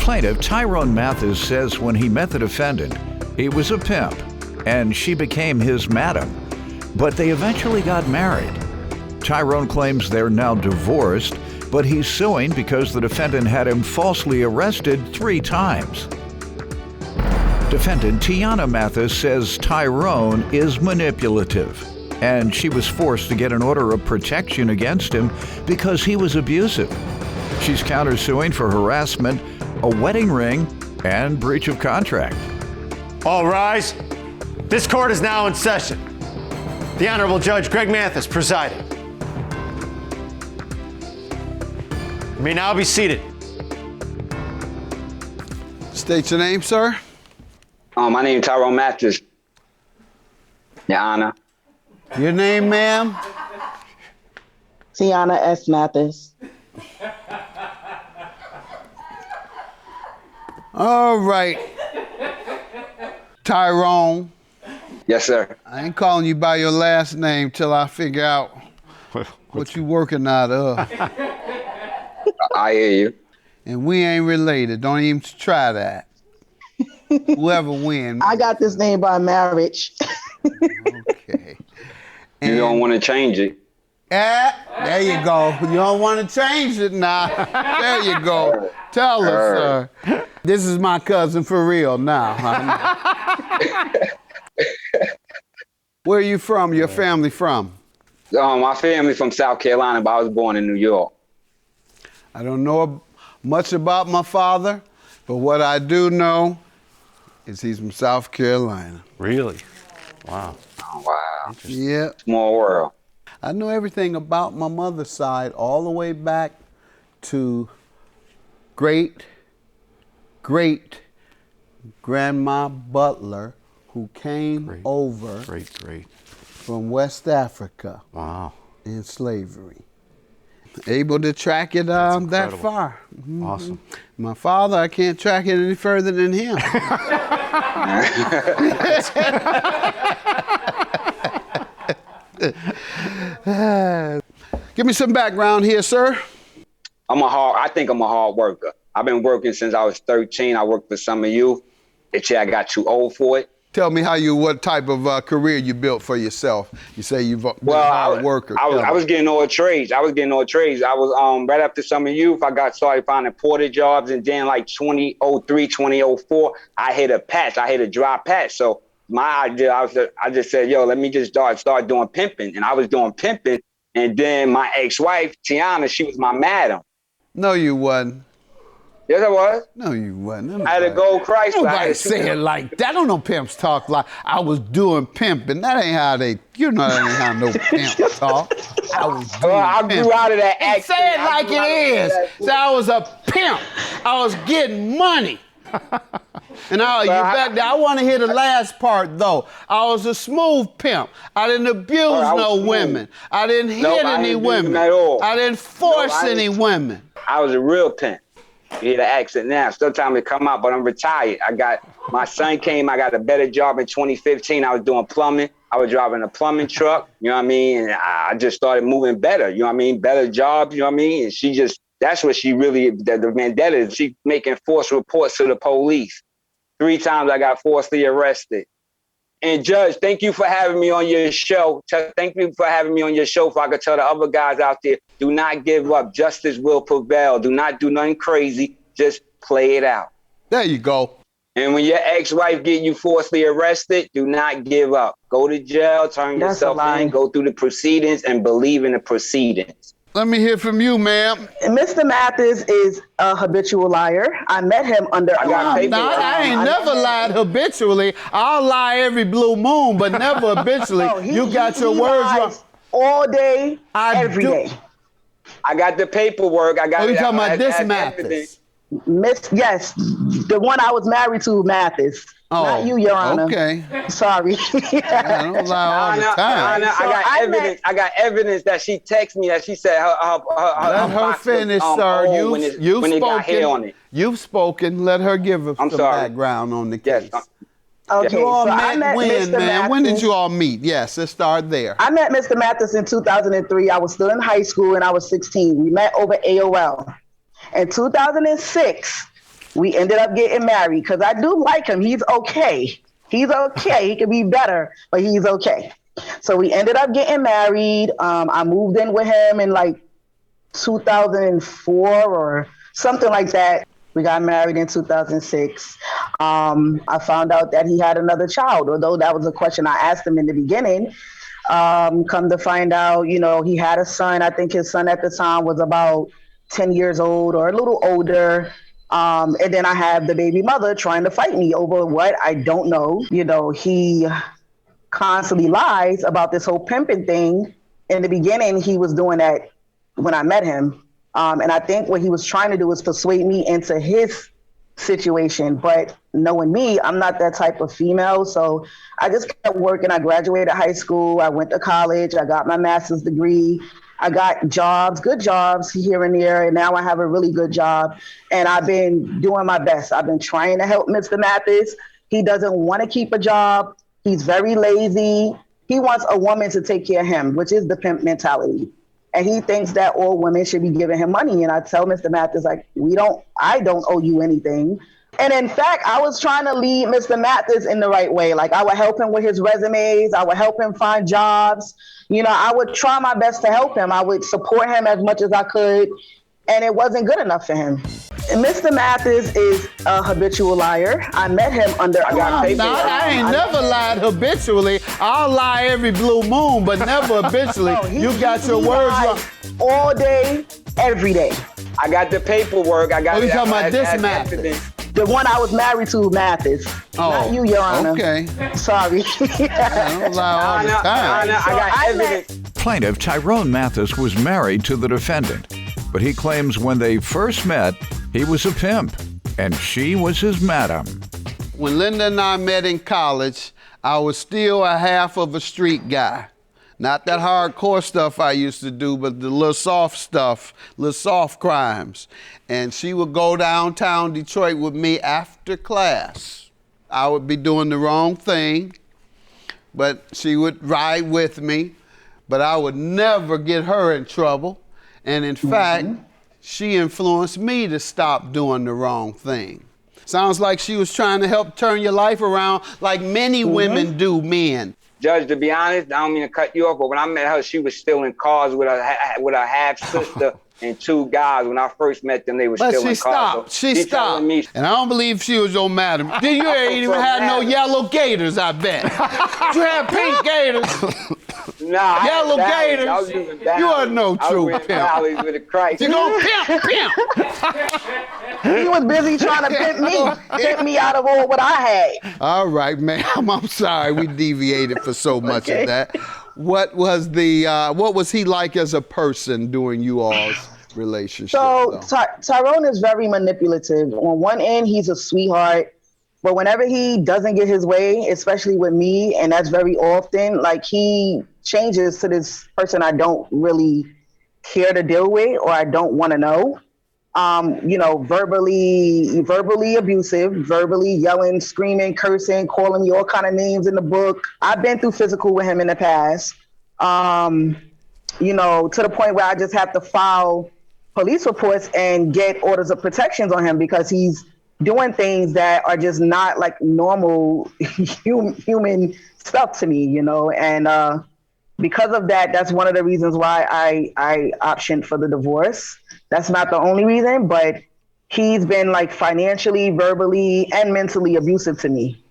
plaintiff, Tyrone Mathis, says when he met the defendant, he was a pimp, and she became his madam. But they eventually got married. Tyrone claims they're now divorced, but he's suing because the defendant had him falsely arrested 3 times. Defendant Tiana Mathis says Tyrone is manipulative, and she was forced to get an order of protection against him because he was abusive. She's countersuing for harassment, a wedding ring, and breach of contract. All rise. This court is now in session. The Honorable Judge Greg Mathis presiding. You may now be seated. State your name, sir. My name is Tyrone Mathis, Your Honor. Your name, ma'am? Tiana S. Mathis. All right. Tyrone. Yes, sir. I ain't calling you by your last name till I figure out what you working out of. I hear you. And we ain't related. Don't even try that. Whoever wins. I got this name by marriage. Okay. And You don't want to change it. there you go. You don't want to change it now. There you go. Tell us, sir. This is my cousin for real now. Where are you from? Your family from? My family from South Carolina, but I was born in New York. I don't know much about my father, but what I do know is he's from South Carolina. Really? Wow. Oh, wow. Yeah. Small world. I know everything about my mother's side all the way back to great grandma Butler, who came over from West Africa in slavery. Able to track it that far. Mm-hmm. Awesome. My father, I can't track it any further than him. Give me some background here, sir. I think I'm a hard worker. I've been working since I was 13. I worked for Summer Youth. Until I got too old for it. Tell me what type of career you built for yourself. You say you've been a hard worker. I was getting all trades. I was right after Summer Youth, I started finding porter jobs, and then like 2003, 2004, I hit a dry patch. So my idea, I just said, yo, let me just start doing pimping. And I was doing pimping, and then my ex-wife, Tiana, she was my madam. No, you wasn't. Yes, I was. No, you wasn't. I had a gold Chrysler. Nobody say it like that. I don't know pimps talk like I was doing pimping. That ain't how that ain't how no pimp talk. I was doing I grew out of that accent. Say it like it is. Say I was a pimp. I was getting money. And I want to hear the last part though. I was a smooth pimp. I didn't abuse no women. I didn't hit any women. At all. I didn't force any women. I was a real pimp. You hear the accent now. Still time to come out, but I'm retired. My son came, I got a better job in 2015. I was doing plumbing. I was driving a plumbing truck, you know what I mean? And I just started moving better, you know what I mean? Better jobs, you know what I mean? And that's what she really, the vendetta is. She making false reports to the police. 3 times I got falsely arrested. And Judge, thank you for having me on your show. Thank you for having me on your show so I could tell the other guys out there, do not give up. Justice will prevail. Do not do nothing crazy. Just play it out. There you go. And when your ex-wife get you falsely arrested, do not give up. Go to jail, turn yourself in, go through the proceedings, and believe in the proceedings. Let me hear from you, ma'am. Mr. Mathis is a habitual liar. I met him under. I ain't never lied habitually. I'll lie every blue moon, but never habitually. No, you got your words wrong. All day, every day. I got the paperwork. I got. Oh, you talking about this Mathis? Yes, the one I was married to, Mathis. Oh, not you, Your Honor. Okay. Sorry. I don't lie all the time. I got evidence that she texted me that she said Let her finish, sir. You've spoken. Let her give us some background on the case. Yes. Okay, you all so met I met when, Mr. man? Mathis. When did you all meet? Yes, let's start there. I met Mr. Mathis in 2003. I was still in high school and I was 16. We met over AOL. In 2006, We ended up getting married because I do like him. He's okay. He's okay. He could be better, but he's okay. So we ended up getting married. I moved in with him in like 2004 or something like that. We got married in 2006. I found out that he had another child, although that was a question I asked him in the beginning. Come to find out, you know, he had a son. I think his son at the time was about 10 years old or a little older. And then I have the baby mother trying to fight me over what I don't know. You know, he constantly lies about this whole pimping thing. In the beginning, he was doing that when I met him. And I think what he was trying to do was persuade me into his situation. But knowing me, I'm not that type of female. So I just kept working. I graduated high school. I went to college. I got my master's degree. I got jobs, good jobs here and there. And now I have a really good job. And I've been doing my best. I've been trying to help Mr. Mathis. He doesn't want to keep a job. He's very lazy. He wants a woman to take care of him, which is the pimp mentality. And he thinks that all women should be giving him money. And I tell Mr. Mathis, like, I don't owe you anything. And in fact, I was trying to lead Mr. Mathis in the right way. Like, I would help him with his resumes. I would help him find jobs. You know, I would try my best to help him. I would support him as much as I could. And it wasn't good enough for him. And Mr. Mathis is a habitual liar. I met him under I ain't never lied habitually. I'll lie every blue moon, but never habitually. No, You got your words wrong. All day, every day. I got the paperwork. I got Oh, you talking about this evidence. Mathis? The one I was married to, Mathis. Not you, Your Honor. Okay. Sorry. I don't lie all the time. I got evidence. Plaintiff Tyrone Mathis was married to the defendant, but he claims when they first met, he was a pimp, and she was his madam. When Linda and I met in college, I was still a half of a street guy. Not that hardcore stuff I used to do, but the little soft stuff, little soft crimes. And she would go downtown Detroit with me after class. I would be doing the wrong thing, but she would ride with me, but I would never get her in trouble. And in fact, she influenced me to stop doing the wrong thing. Sounds like she was trying to help turn your life around like many women do men. Judge, to be honest, I don't mean to cut you off, but when I met her, she was still in cars with her half-sister and two guys. When I first met them, they were still in cars. She stopped. And I don't believe she was your madam. You ain't even had no yellow gators, I bet. You had pink gators. Nah, Yellow gators. You are no true pimp. With a Christ. You gonna pimp. He was busy trying to pimp me out of all what I had. All right, ma'am. I'm sorry we deviated for so much of that. What was he like as a person during you all's relationship? So Tyrone is very manipulative. On one end, he's a sweetheart. But whenever he doesn't get his way, especially with me, and that's very often, like he changes to this person I don't really care to deal with or I don't want to know. You know, verbally abusive, verbally yelling, screaming, cursing, calling me all kind of names in the book. I've been through physical with him in the past. You know, to the point where I just have to file police reports and get orders of protections on him because he's doing things that are just not like normal human stuff to me, you know, and because of that, that's one of the reasons why I optioned for the divorce. That's not the only reason, but he's been like financially, verbally, and mentally abusive to me.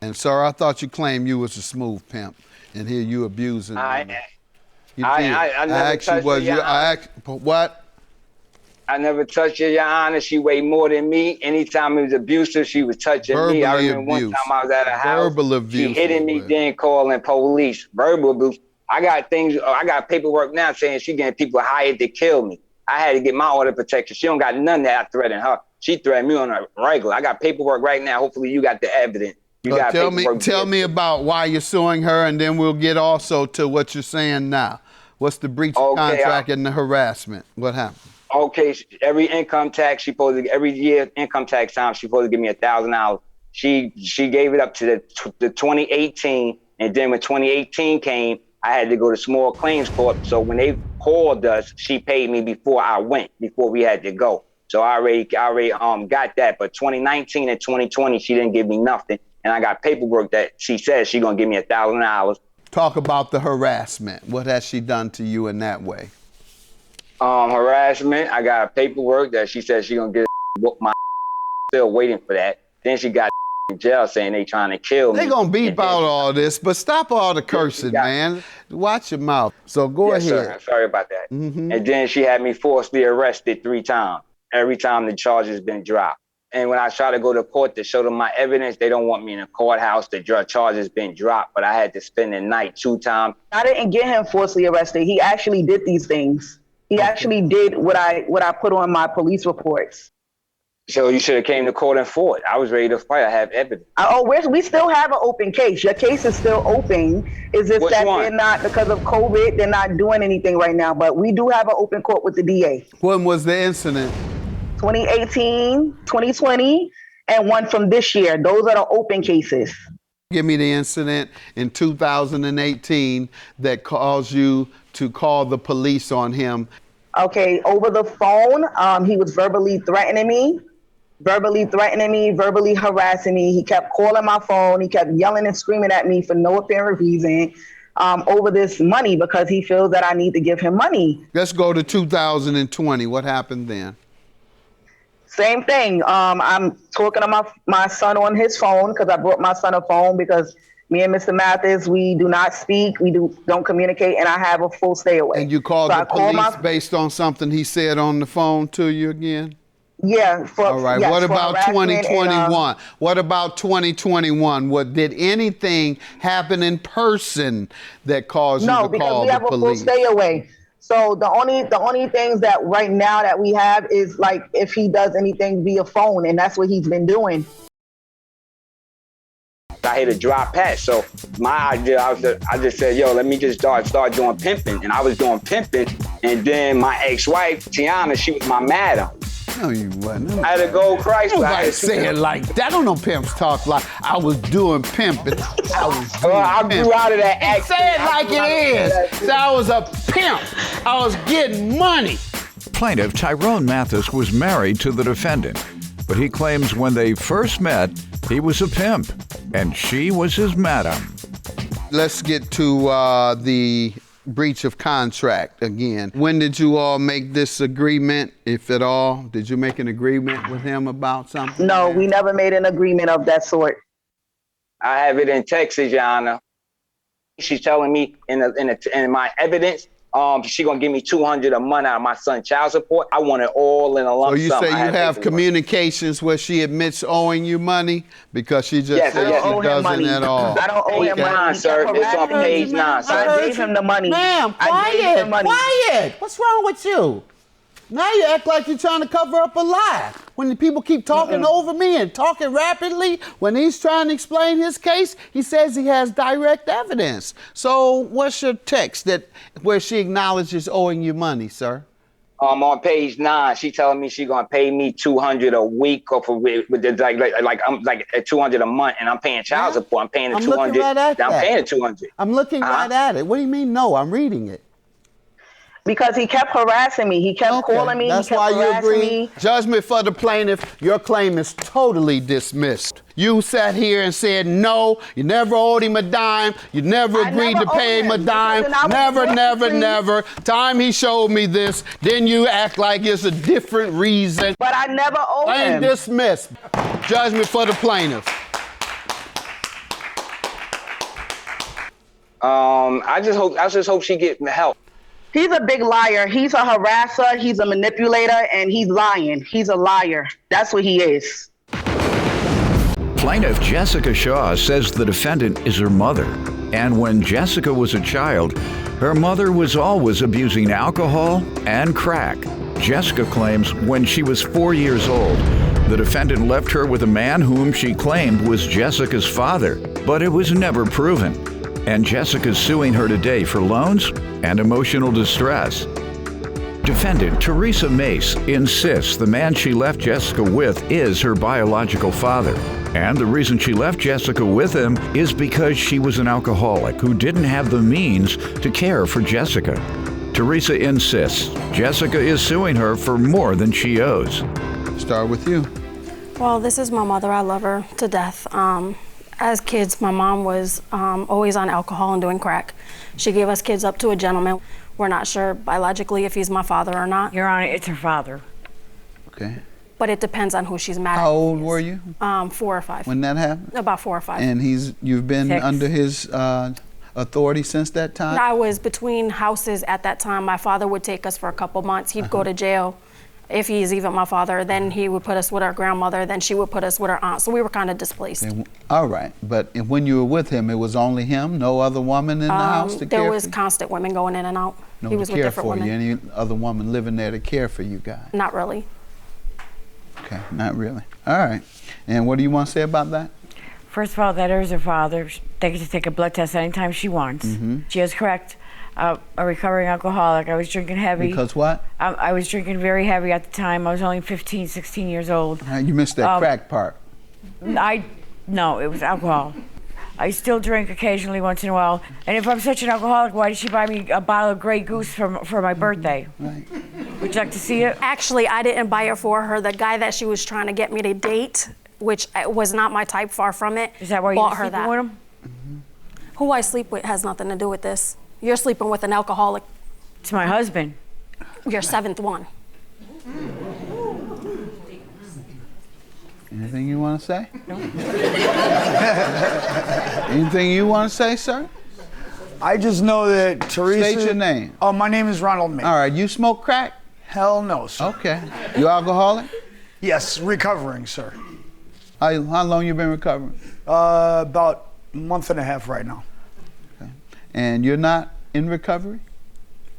And sir, I thought you claimed you was a smooth pimp, and here you abusing. I never touched her. What? I never touched her, Your Honor. She weighed more than me. Anytime it was abusive, she was touching me. I remember one time I was at a house. Verbal abuse. She hitting me, then calling police. Verbal abuse. I got paperwork now saying she getting people hired to kill me. I had to get my order of protection. She don't got none that I threatened her. She threatened me on a regular. I got paperwork right now. Hopefully you got the evidence. Tell me about why you're suing her, and then we'll get also to what you're saying now. What's the breach of contract and the harassment? What happened? Okay, every income tax every year income tax time she's supposed to give me $1,000. She gave it up to the 2018, and then when 2018 came, I had to go to small claims court. So when they called us, she paid me before we had to go. So I already got that. But 2019 and 2020, she didn't give me nothing. And I got paperwork that she says she's going to give me $1,000. Talk about the harassment. What has she done to you in that way? Harassment. I got paperwork that she says she's going to get my still waiting for that. Then she got in jail saying they trying to kill me. They gonna beep out all this, but stop all the cursing, man. Watch your mouth. So go ahead. Sir. Sorry about that. Mm-hmm. And then she had me forcibly arrested 3 times. Every time the charges been dropped. And when I try to go to court to show them my evidence, they don't want me in a courthouse. The charges been dropped, but I had to spend the night 2 times. I didn't get him forcibly arrested. He actually did these things. He actually did what I put on my police reports. So you should have came to court and fought. I was ready to fight. I have evidence. We still have an open case. Your case is still open. Is just that they're not, because of COVID, they're not doing anything right now. But we do have an open court with the DA. When was the incident? 2018, 2020, and one from this year. Those are the open cases. Give me the incident in 2018 that caused you to call the police on him. Okay, over the phone, he was verbally threatening me, verbally harassing me. He kept calling my phone. He kept yelling and screaming at me for no apparent reason over this money because he feels that I need to give him money. Let's go to 2020. What happened then? Same thing. I'm talking to my son on his phone because I brought my son a phone because me and Mr. Mathis, we do not speak, we don't communicate, and I have a full stay away. And you called the police based on something he said on the phone to you again? Yeah. All right. What about 2021? What about 2021? Did anything happen in person that caused you to call the police? No, because we have a full stay away. So the only things that right now that we have is like if he does anything via phone, and that's what he's been doing. I hit a dry patch. So my idea, I just said, yo, let me just start doing pimping. And I was doing pimping. And then my ex-wife, Tiana, she was my madam. No, you wasn't. I had to go Chrysler. Nobody say it like that. I don't know pimps talk like I was doing pimping. I grew out of that accent. Say it like it is. So I was a pimp. I was getting money. Plaintiff Tyrone Mathis was married to the defendant, but he claims when they first met, he was a pimp, and she was his madam. Let's get to the breach of contract again. When did you all make this agreement, if at all? Did you make an agreement with him about something? No, we never made an agreement of that sort. I have it in Texas, Your Honor. She's telling me in my evidence, she gonna give me $200 a month out of my son's child support. I want it all in a lump sum. So you say you have communications where she admits owing you money? Because she just says she doesn't at all. I don't owe him money, sir. It's on page 9, sir. I gave him the money. Ma'am, quiet. What's wrong with you? Now you act like you're trying to cover up a lie. When the people keep talking over me and talking rapidly, when he's trying to explain his case, he says he has direct evidence. So what's your text where she acknowledges owing you money, sir? On page 9, she telling me she gonna pay me $200 a week or for with like $200 a month, and I'm paying child support. I'm paying the $200. Right I'm paying the $200. I'm looking right at it. What do you mean? No, I'm reading it. Because he kept harassing me. He kept calling me. That's why you agree. Judgment for the plaintiff. Your claim is totally dismissed. You sat here and said no. You never owed him a dime. You never agreed to pay him a dime. Never. Time he showed me this, then you act like it's a different reason. But I never owed him. Claim dismissed. Judgment for the plaintiff. I just hope she get help. He's a big liar. He's a harasser. He's a manipulator, and he's lying. He's a liar. That's what he is. Plaintiff Jessica Shaw says the defendant is her mother. And when Jessica was a child, her mother was always abusing alcohol and crack. Jessica claims when she was 4 years old, the defendant left her with a man whom she claimed was Jessica's father, but it was never proven. And Jessica's suing her today for loans and emotional distress. Defendant Teresa Mace insists the man she left Jessica with is her biological father. And the reason she left Jessica with him is because she was an alcoholic who didn't have the means to care for Jessica. Teresa insists Jessica is suing her for more than she owes. Start with you. Well, this is my mother. I love her to death. As kids, my mom was always on alcohol and doing crack. She gave us kids up to a gentleman. We're not sure biologically if he's my father or not. Your Honor, it's her father. Okay. But it depends on who she's married. How old were you 4 or 5. when that happened? About 4 or 5. And you've been 6. under his authority since that time? I was between houses at that time. My father would take us for a couple months. He'd go to jail. If he's even my father, then he would put us with our grandmother, then she would put us with our aunt. So we were kind of displaced. All right, but when you were with him, it was only him, no other woman in the house to care for you? There was constant women going in and out. No, he was to with care different for women. you. Any other woman living there to care for you guys? Not really. Okay, not really. All right, and what do you want to say about that? First of all, that is her father. They get to take a blood test anytime she wants. She is correct. A recovering alcoholic. I was drinking heavy. Because what? I was drinking very heavy at the time. I was only 15, 16 years old. You missed that crack part. No, it was alcohol. I still drink occasionally once in a while. And if I'm such an alcoholic, why did she buy me a bottle of Grey Goose for my birthday? Right. Would you like to see it? Actually, I didn't buy it for her. The guy that she was trying to get me to date, which was not my type, far from it, Is that why you bought were her sleeping that. with him? Who I sleep with has nothing to do with this. You're sleeping with an alcoholic. It's my husband. Your 7th one. Anything you want to say? No. Anything you want to say, sir? I just know that Teresa. State your name. Oh, my name is Ronald May. All right, you smoke crack? Hell no, sir. Okay. You alcoholic? Yes, recovering, sir. How long you been recovering? About a month and a half right now. Okay. And you're not in recovery?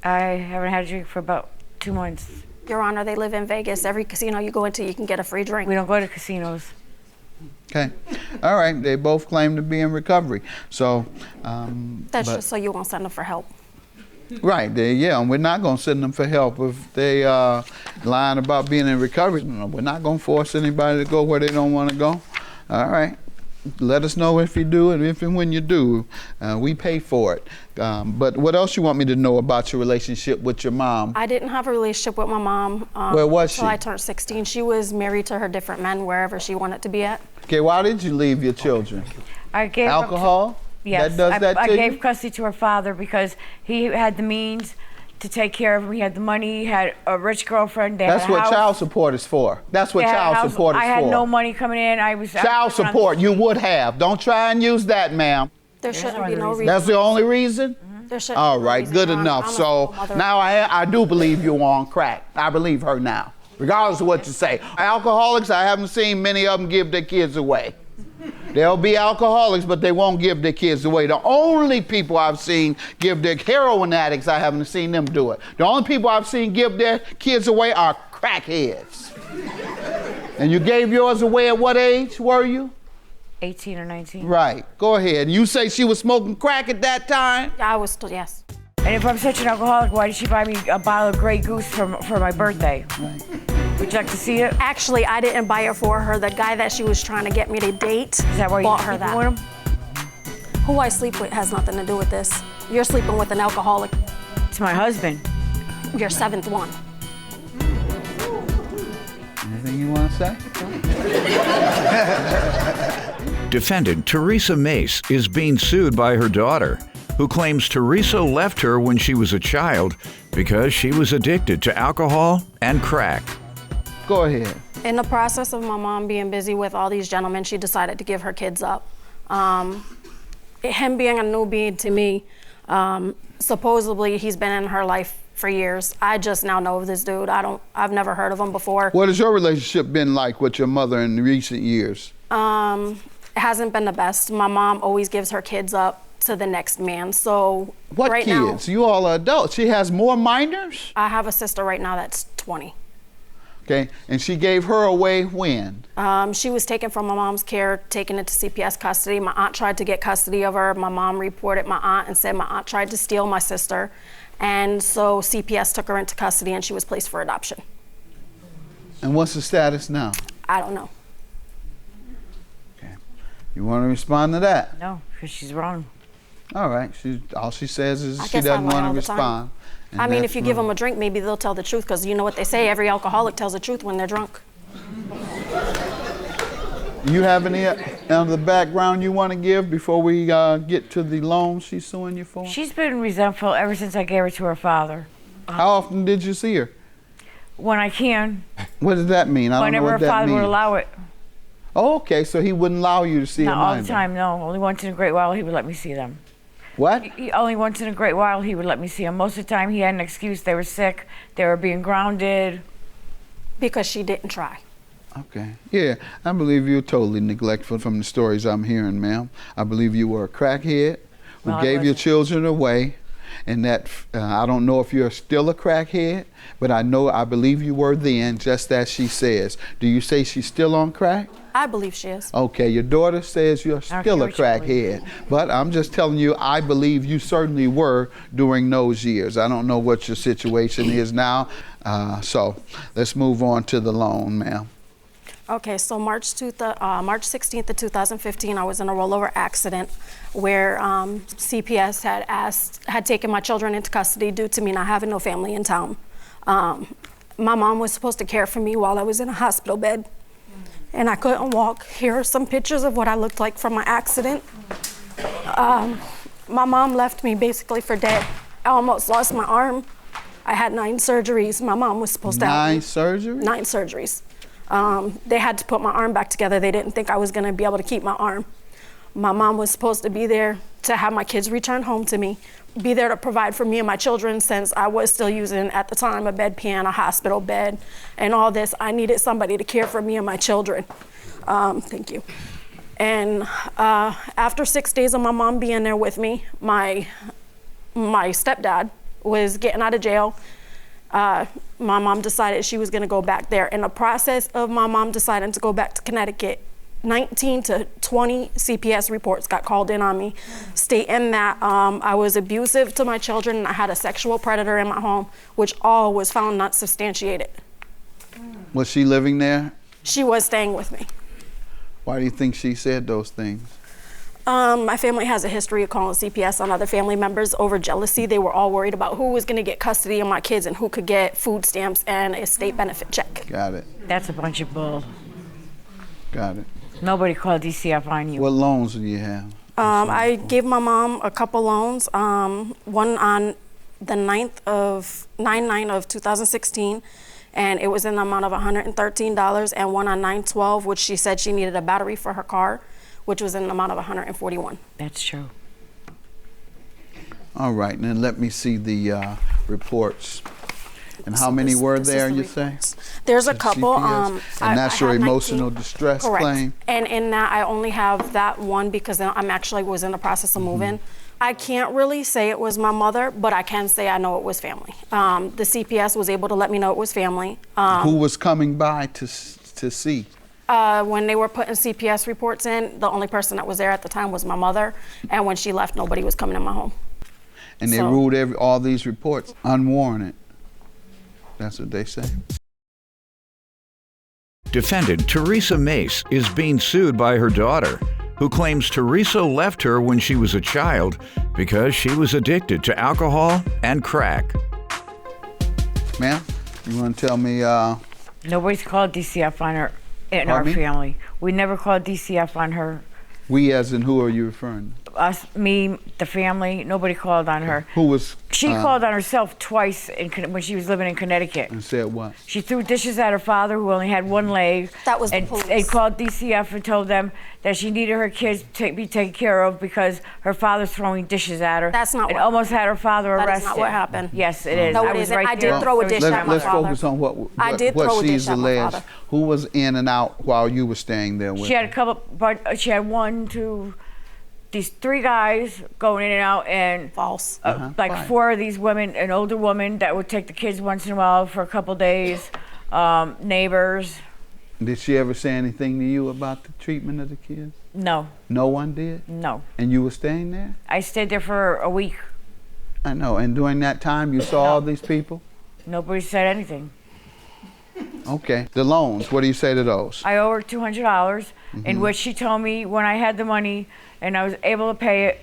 I haven't had a drink for about 2 months. Your Honor, they live in Vegas. Every casino you go into, you can get a free drink. We don't go to casinos. Okay. All right. They both claim to be in recovery. So. That's just so you won't send them for help. Right. Yeah. And we're not going to send them for help if they lying about being in recovery. No, we're not going to force anybody to go where they don't want to go. All right. Let us know if you do, and if and when you do, we pay for it. But what else you want me to know about your relationship with your mom? I didn't have a relationship with my mom. Where was she? Until I turned 16. She was married to her different men wherever she wanted to be at. Okay, why did you leave your children? I gave Alcohol? Yes, That does that I to gave you? custody to her father because he had the means to take care of him. He had the money. He had a rich girlfriend. They That's had a what house. child support is for. That's what They had a child house. support is I had for. no money coming in. I was Child support, you would have. Don't try and use that, ma'am. There shouldn't no be no reason. reason. That's the only reason? There shouldn't All be no right, reason, good Your Honor. enough. I'm a So mother. now I do believe you're on crack. I believe her now, regardless of what you say. Alcoholics, I haven't seen many of them give their kids away. There'll be alcoholics, but they won't give their kids away. The only people I've seen give their heroin addicts, I haven't seen them do it. The only people I've seen give their kids away are crackheads. And you gave yours away at what age were you? 18 or 19. Right. Go ahead. You say she was smoking crack at that time? I was still, yes. And if I'm such an alcoholic, why did she buy me a bottle of Grey Goose for my birthday? Right. Would you like to see it? Actually, I didn't buy it for her. The guy that she was trying to get me to date Is that why you bought were her sleeping that. with him? Who I sleep with has nothing to do with this. You're sleeping with an alcoholic. It's my husband. Your 7th one. Anything you want to say? Defendant Teresa Mace is being sued by her daughter, who claims Teresa left her when she was a child because she was addicted to alcohol and crack. Go ahead. In the process of my mom being busy with all these gentlemen, she decided to give her kids up. Him being a newbie to me, supposedly he's been in her life for years. I just now know of this dude. I've never heard of him before. What has your relationship been like with your mother in recent years? It hasn't been the best. My mom always gives her kids up to the next man. So What right kids? now, You all are adults. She has more minors? I have a sister right now that's 20. Okay, and she gave her away when? She was taken from my mom's care, taken into CPS custody. My aunt tried to get custody of her. My mom reported my aunt and said my aunt tried to steal my sister. And so CPS took her into custody and she was placed for adoption. And what's the status now? I don't know. Okay. You want to respond to that? No, because she's wrong. All right. All she says is I she guess I doesn't lie want all to the time. respond. I mean, if you give them a drink, maybe they'll tell the truth, because you know what they say, every alcoholic tells the truth when they're drunk. You have any other background you want to give before we get to the loan she's suing you for? She's been resentful ever since I gave her to her father. How often did you see her? When I can. What does that mean? I don't know Whenever what her that father means. would allow it. Oh, okay, so he wouldn't allow you to see her Not all the neither. time, no. Only once in a great while he would let me see them. What? Only once in a great while he would let me see them. Most of the time he had an excuse. They were sick. They were being grounded. Because she didn't try. Okay. Yeah, I believe you're totally neglectful from the stories I'm hearing, ma'am. I believe you were a crackhead who No, I gave your wasn't. children away, and that I don't know if you're still a crackhead, but I believe you were then, just as she says. Do you say she's still on crack? I believe she is. Okay, your daughter says you're still a crackhead, but I'm just telling you, I believe you certainly were during those years. I don't know what your situation is now, so let's move on to the loan, ma'am. Okay, so March 16th of 2015, I was in a rollover accident where CPS had taken my children into custody due to me not having no family in town. My mom was supposed to care for me while I was in a hospital bed, and I couldn't walk. Here are some pictures of what I looked like from my accident. My mom left me basically for dead. I almost lost my arm. I had 9 surgeries. My mom was supposed to have 9 surgeries? 9 surgeries. They had to put my arm back together. They didn't think I was gonna be able to keep my arm. My mom was supposed to be there to have my kids return home to me, be there to provide for me and my children, since I was still using, at the time, a bedpan, a hospital bed, and all this. I needed somebody to care for me and my children. Thank you. And after 6 days of my mom being there with me, my stepdad was getting out of jail. My mom decided she was gonna go back there. In the process of my mom deciding to go back to Connecticut, 19 to 20 CPS reports got called in on me, stating that I was abusive to my children and I had a sexual predator in my home, which all was found not substantiated. Was she living there? She was staying with me. Why do you think she said those things? My family has a history of calling CPS on other family members over jealousy. They were all worried about who was going to get custody of my kids and who could get food stamps and a state benefit check. Got it. That's a bunch of bull. Got it. Nobody called DCF on you. What loans do you have? I gave my mom a couple loans, one on the 9/9 of 2016, and it was in the amount of $113, and one on 9/12, which she said she needed a battery for her car, which was in the amount of $141. That's true. All right, then let me see the reports. And how So many this- were this is there, the you reports. say? There's a To couple. CPS? And that's your had 19 emotional distress Correct. claim? And in that, I only have that one because I'm actually was in the process of Mm-hmm. moving. I can't really say it was my mother, but I can say I know it was family. The CPS was able to let me know it was family. Who was coming by to see? When they were putting CPS reports in, the only person that was there at the time was my mother, and when she left, nobody was coming in my home. And they So- ruled all these reports unwarranted. That's what they say. Defendant Teresa Mace is being sued by her daughter, who claims Teresa left her when she was a child because she was addicted to alcohol and crack. Ma'am, you want to tell me, Nobody's called DCF on her in our Pardon me? family. We never called DCF on her. we as in who are you referring to? Us, me, the family, nobody called on her. Who was, She called on herself twice when she was living in Connecticut. and said what? She threw dishes at her father, who only had one leg. That was the and police. they called DCF and told them that she needed her kids to be taken care of because her father's throwing dishes at her. That's not and what almost had her father That is arrested. not what happened. Yes, it is. No, I it was isn't. right I did there. throw a dish at my Let's father. focus on I did throw a she's dish at my alleged. father. Who was in and out while you were staying there with She had her? a couple, but she had these 3 guys going in and out, and False. like Right. 4 of these women, an older woman that would take the kids once in a while for a couple days, neighbors. Did she ever say anything to you about the treatment of the kids? No, No one did? no. And you were staying there? I stayed there for a week. I know. And during that time, you saw all these people? Nobody said anything. Okay. The loans, what do you say to those? I owe her $200, in which she told me when I had the money and I was able to pay it,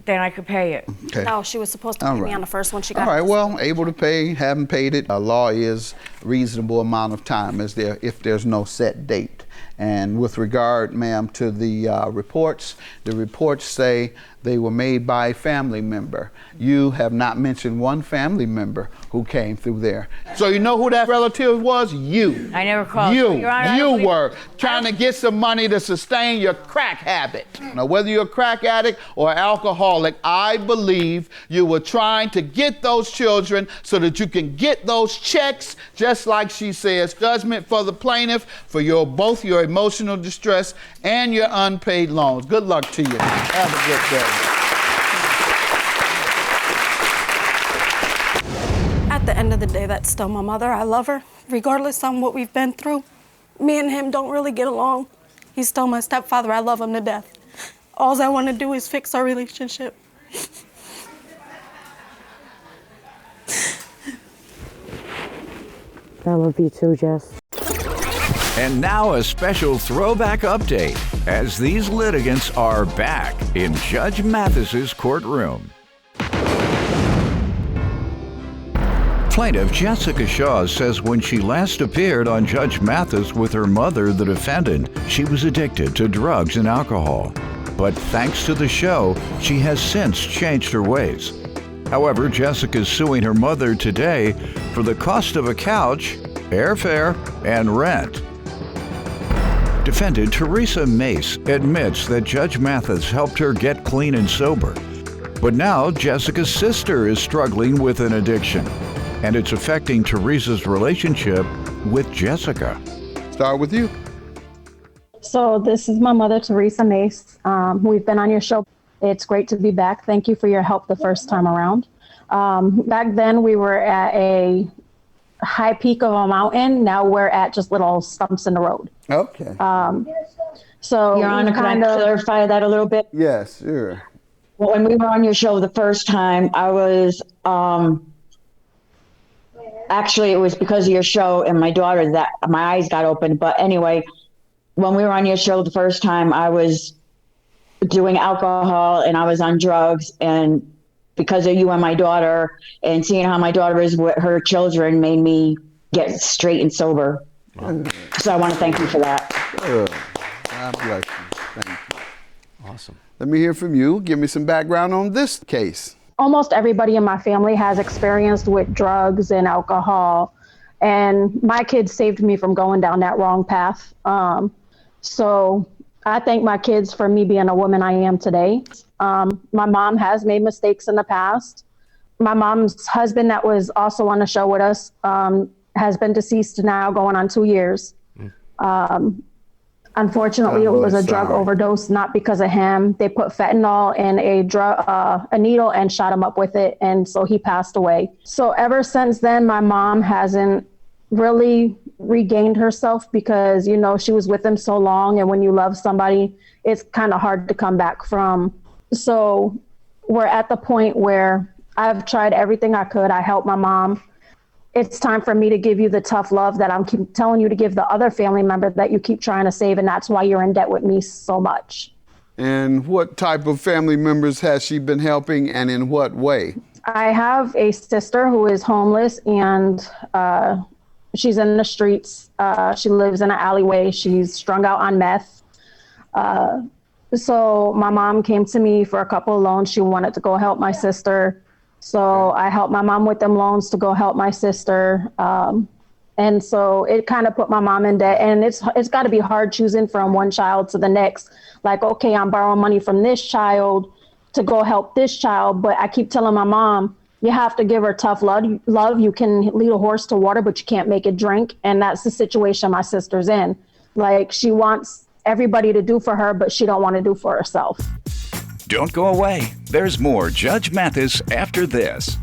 then I could pay it. Okay. No, she was supposed to All pay me right. on the first one she All got. right, well, able to pay, haven't paid it. A law is reasonable amount of time is there if there's no set date. And with regard, ma'am, to the reports say they were made by a family member. You have not mentioned one family member who came through there. So you know who that relative was? You. I never called. You. Your Honor, I You don't believe- were trying to get some money to sustain your crack habit. Now, whether you're a crack addict or alcoholic, I believe you were trying to get those children so that you can get those checks, just like she says, judgment for the plaintiff for both your emotional distress and your unpaid loans. Good luck to you. Have a good day. At the end of the day, that's still my mother. I love her, regardless on what we've been through. Me and him don't really get along. He's still my stepfather. I love him to death. All I want to do is fix our relationship. I love you too, Jess. And now a special throwback update as these litigants are back in Judge Mathis's courtroom. Plaintiff Jessica Shaw says when she last appeared on Judge Mathis with her mother, the defendant, she was addicted to drugs and alcohol. But thanks to the show, she has since changed her ways. However, Jessica's suing her mother today for the cost of a couch, airfare, and rent. Defendant Teresa Mace admits that Judge Mathis helped her get clean and sober. But now Jessica's sister is struggling with an addiction, and it's affecting Teresa's relationship with Jessica. Start with you. So this is my mother, Teresa Mace. We've been on your show. It's great to be back. Thank you for your help the first time around. Back then we were at a high peak of a mountain. Now we're at just little stumps in the road. Okay. So Your Honor, can I clarify that a little bit? Yes, sure. Well, when we were on your show the first time, I was, actually it was because of your show and my daughter that my eyes got open. But anyway, when we were on your show the first time, I was doing alcohol and I was on drugs, and because of you and my daughter and seeing how my daughter is with her children made me get straight and sober. So I want to thank you for that. Good. God bless you. Thank you. Awesome. Let me hear from you. Give me some background on this case. Almost everybody in my family has experienced with drugs and alcohol, and my kids saved me from going down that wrong path. So I thank my kids for me being a woman I am today. My mom has made mistakes in the past. My mom's husband that was also on the show with us has been deceased now going on 2 years. Unfortunately, it was a drug overdose, not because of him. They put fentanyl in a needle and shot him up with it, and so he passed away. So ever since then, my mom hasn't really regained herself because, you know, she was with him so long, and when you love somebody, it's kind of hard to come back from. So we're at the point where I've tried everything I could. I helped my mom. It's time for me to give you the tough love that I'm keep telling you to give the other family member that you keep trying to save, and that's why you're in debt with me so much. And what type of family members has she been helping, and in what way? I have a sister who is homeless, and she's in the streets. She lives in an alleyway. She's strung out on meth. So my mom came to me for a couple of loans. She wanted to go help my sister. So I helped my mom with them loans to go help my sister. And so it kind of put my mom in debt. And it's got to be hard choosing from one child to the next. Like, okay, I'm borrowing money from this child to go help this child. But I keep telling my mom, you have to give her tough love. You can lead a horse to water, but you can't make it drink. And that's the situation my sister's in. Like, she wants everybody to do for her, but she don't want to do for herself. Don't go away. There's more Judge Mathis after this.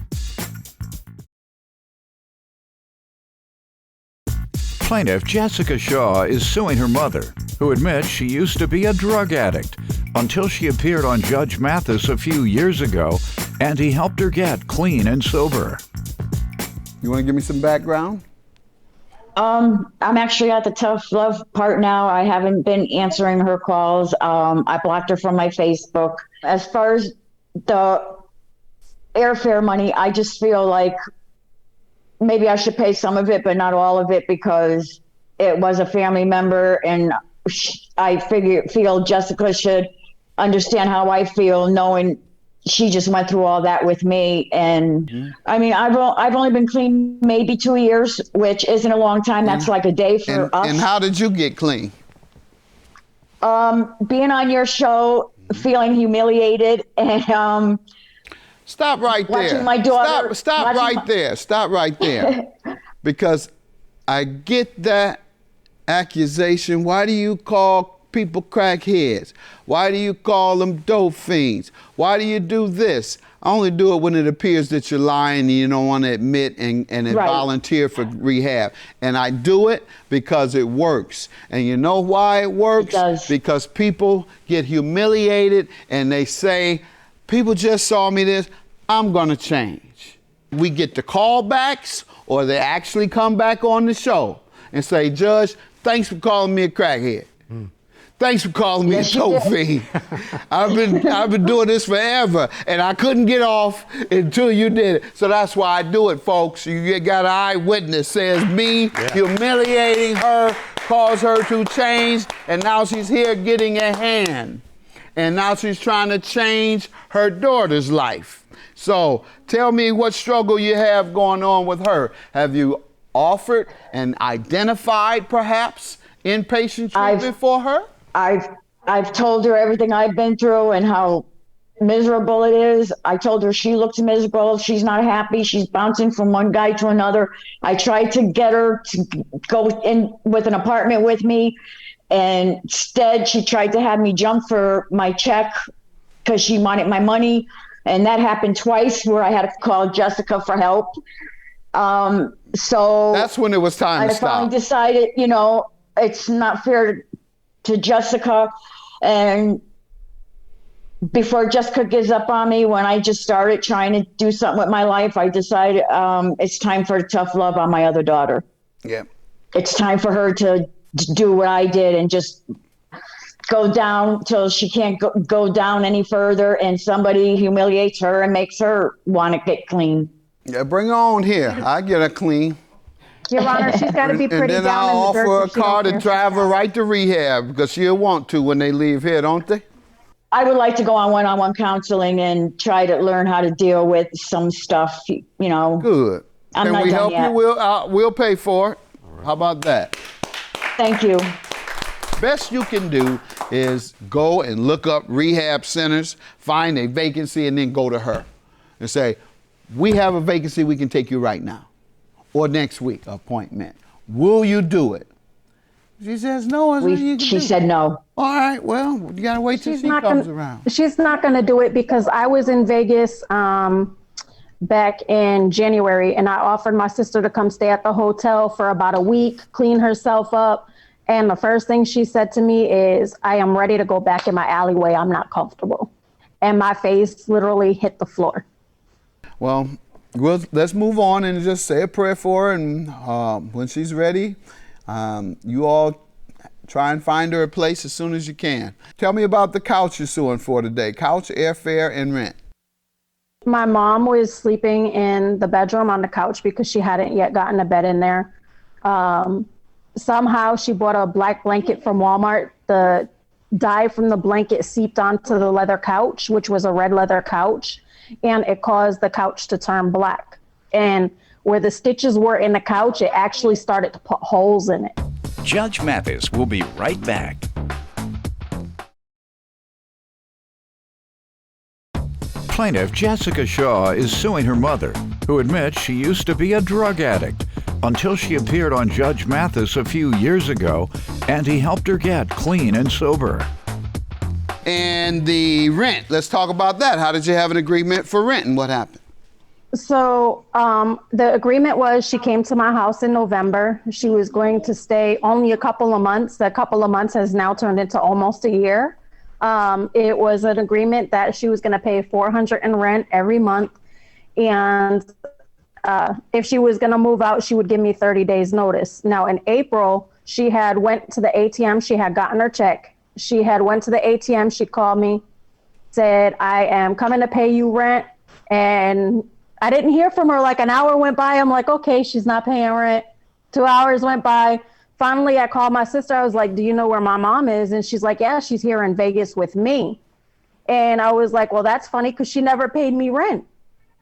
Plaintiff Jessica Shaw is suing her mother, who admits she used to be a drug addict until she appeared on Judge Mathis a few years ago, and he helped her get clean and sober. You want to give me some background? I'm actually at the tough love part now. I haven't been answering her calls. I blocked her from my Facebook. As far as the airfare money, I just feel like maybe I should pay some of it, but not all of it, because it was a family member, and I feel Jessica should understand how I feel, knowing she just went through all that with me. And I mean, I've only been clean maybe 2 years, which isn't a long time. That's like a day for us. And how did you get clean? Being on your show, feeling humiliated, and stop right there. Watching my daughter. Stop right there. Stop right there. Because I get that accusation. Why do you call people crackheads? Why do you call them dope fiends? Why do you do this? I only do it when it appears that you're lying and you don't want to admit and volunteer for rehab. And I do it because it works. And you know why it works? It does. Because people get humiliated and they say, people just saw me this, I'm gonna change. We get the callbacks, or they actually come back on the show and say, Judge, thanks for calling me a crackhead. Thanks for calling me a dope fiend. I've been doing this forever, and I couldn't get off until you did it. So that's why I do it, folks. You got an eyewitness says me humiliating her caused her to change, and now she's here getting a hand. And now she's trying to change her daughter's life. So tell me what struggle you have going on with her. Have you offered and identified perhaps inpatient treatment for her? I've told her everything I've been through and how miserable it is. I told her she looks miserable. She's not happy. She's bouncing from one guy to another. I tried to get her to go in with an apartment with me, and instead she tried to have me jump for my check because she wanted my money. And that happened twice where I had to call Jessica for help. So that's when it was time to stop. I finally decided, it's not fair to Jessica. And before Jessica gives up on me, when I just started trying to do something with my life, I decided it's time for tough love on my other daughter. Yeah. It's time for her to do what I did and just go down till she can't go down any further, and somebody humiliates her and makes her want to get clean. Yeah, bring her on here. I get her clean. Your Honor, she's got to be pretty and then down I'll in the dirt. offer a car to drive her right to rehab, because she'll want to when they leave here, don't they? I would like to go on one-on-one counseling and try to learn how to deal with some stuff, Good. I'm Can we help yet. you? We'll pay for it. How about that? Thank you. Best you can do is go and look up rehab centers, find a vacancy, and then go to her and say, we have a vacancy, we can take you right now. Or next week, appointment. Will you do it? She says no. She said no. All right, well, you gotta wait till she comes around. She's not going to do it because I was in Vegas back in January, and I offered my sister to come stay at the hotel for about a week, clean herself up. And the first thing she said to me is, I am ready to go back in my alleyway. I'm not comfortable. And my face literally hit the floor. Well, let's move on and just say a prayer for her. And when she's ready, you all try and find her a place as soon as you can. Tell me about the couch you're suing for today. Couch, airfare, and rent. My mom was sleeping in the bedroom on the couch because she hadn't yet gotten a bed in there. Somehow she bought a black blanket from Walmart. The dye from the blanket seeped onto the leather couch, which was a red leather couch, and it caused the couch to turn black. And where the stitches were in the couch, it actually started to put holes in it. Judge Mathis will be right back. Plaintiff Jessica Shaw is suing her mother, who admits she used to be a drug addict until she appeared on Judge Mathis a few years ago, and he helped her get clean and sober. And the rent, let's talk about that. How did you have an agreement for rent, and what happened? So the agreement was she came to my house in November. She was going to stay only a couple of months. That couple of months has now turned into almost a year. It was an agreement that she was going to pay $400 in rent every month. And if she was going to move out, she would give me 30 days notice. Now in April, she had went to the ATM. She had gotten her check. She had went to the ATM. She called me said, I am coming to pay you rent. And I didn't hear from her. Like an hour went by. I'm like, okay, she's not paying rent. 2 hours went by. Finally, I called my sister. I was like, do you know where my mom is? And she's like, yeah, she's here in Vegas with me. And I was like, well, that's funny because she never paid me rent.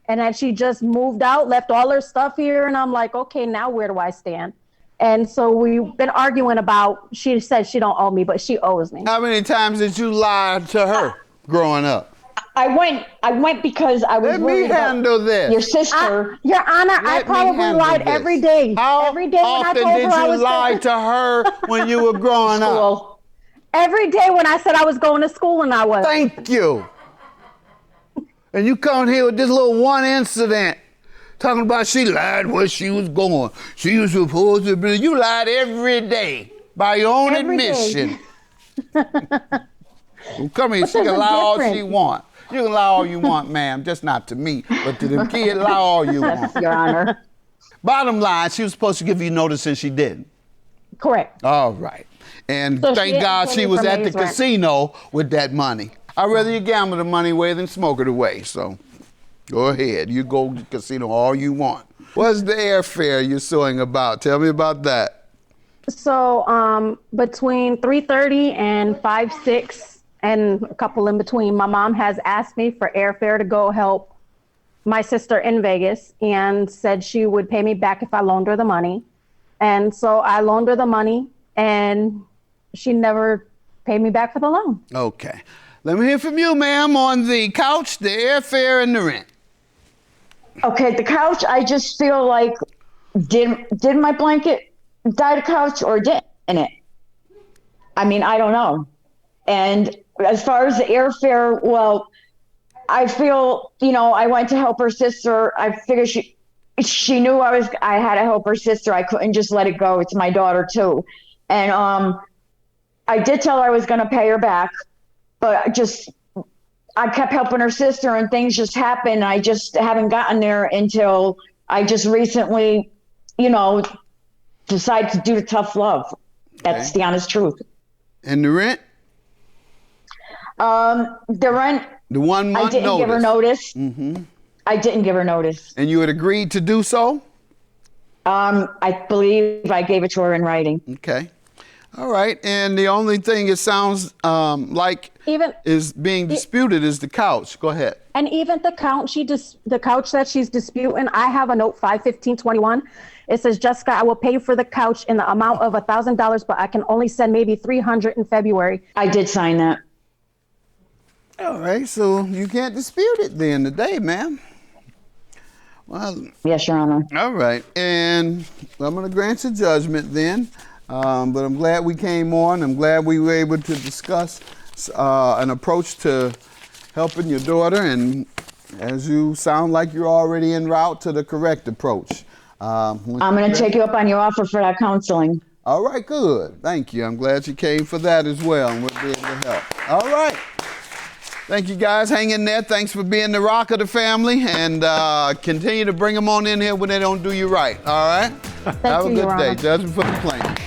And then she just moved out, left all her stuff here. And I'm like, okay, now where do I stand? And so we've been arguing about, she said she don't owe me, but she owes me. How many times did you lie to her growing up? I went because I was Let me worried handle about this. your sister. Your Honor, I probably lied every day. Every day when I told her I was lie to her when you were growing up? Every day when I said I was going to school and I was. Thank you. And you come here with this little one incident, talking about she lied where she was going. She was supposed to be. You lied every day by your own admission. Well, come here, she can lie all she wants. You can lie all you want, ma'am, just not to me, but to them kids, lie all you want. Your Honor. Bottom line, she was supposed to give you notice and she didn't. Correct. All right. And So thank God she was at the casino with that money. I'd rather you gamble the money away than smoke it away. So go ahead. You go to the casino all you want. What's the airfare you're suing about? Tell me about that. So between 3:30 and 5-6 and a couple in between, my mom has asked me for airfare to go help my sister in Vegas and said she would pay me back if I loaned her the money. And so I loaned her the money and she never paid me back for the loan. Okay. Let me hear from you, ma'am, on the couch, the airfare, and the rent. Okay, the couch, I just feel like, did my blanket die the couch or didn't it? I mean, I don't know. And as far as the airfare, well, I feel, I went to help her sister. I figured she knew I had to help her sister. I couldn't just let it go. It's my daughter too. And I did tell her I was going to pay her back, but I kept helping her sister and things just happened. I just haven't gotten there until I just recently, decided to do the tough love. That's the honest truth. And the rent? The rent. The 1 month I didn't notice. give her notice. Mm-hmm. I didn't give her notice. And you had agreed to do so? I believe I gave it to her in writing. Okay. All right. And the only thing it sounds like is being disputed is the couch. Go ahead. And even the couch that she's disputing, I have a note 5/15/21. It says, Jessica, I will pay for the couch in the amount of $1,000, but I can only send maybe $300 in February. I did sign that. All right. So you can't dispute it then today, ma'am. Well, yes, Your Honor. All right. And I'm going to grant you judgment then. But I'm glad we came on. I'm glad we were able to discuss an approach to helping your daughter. And as you sound like you're already en route to the correct approach. I'm going to take you up on your offer for that counseling. All right, good. Thank you. I'm glad you came for that as well, and we'll be able to help. All right. Thank you, guys. Hang in there. Thanks for being the rock of the family, and continue to bring them on in here when they don't do you right. All right? Have a good day. Judgment for the plaintiff.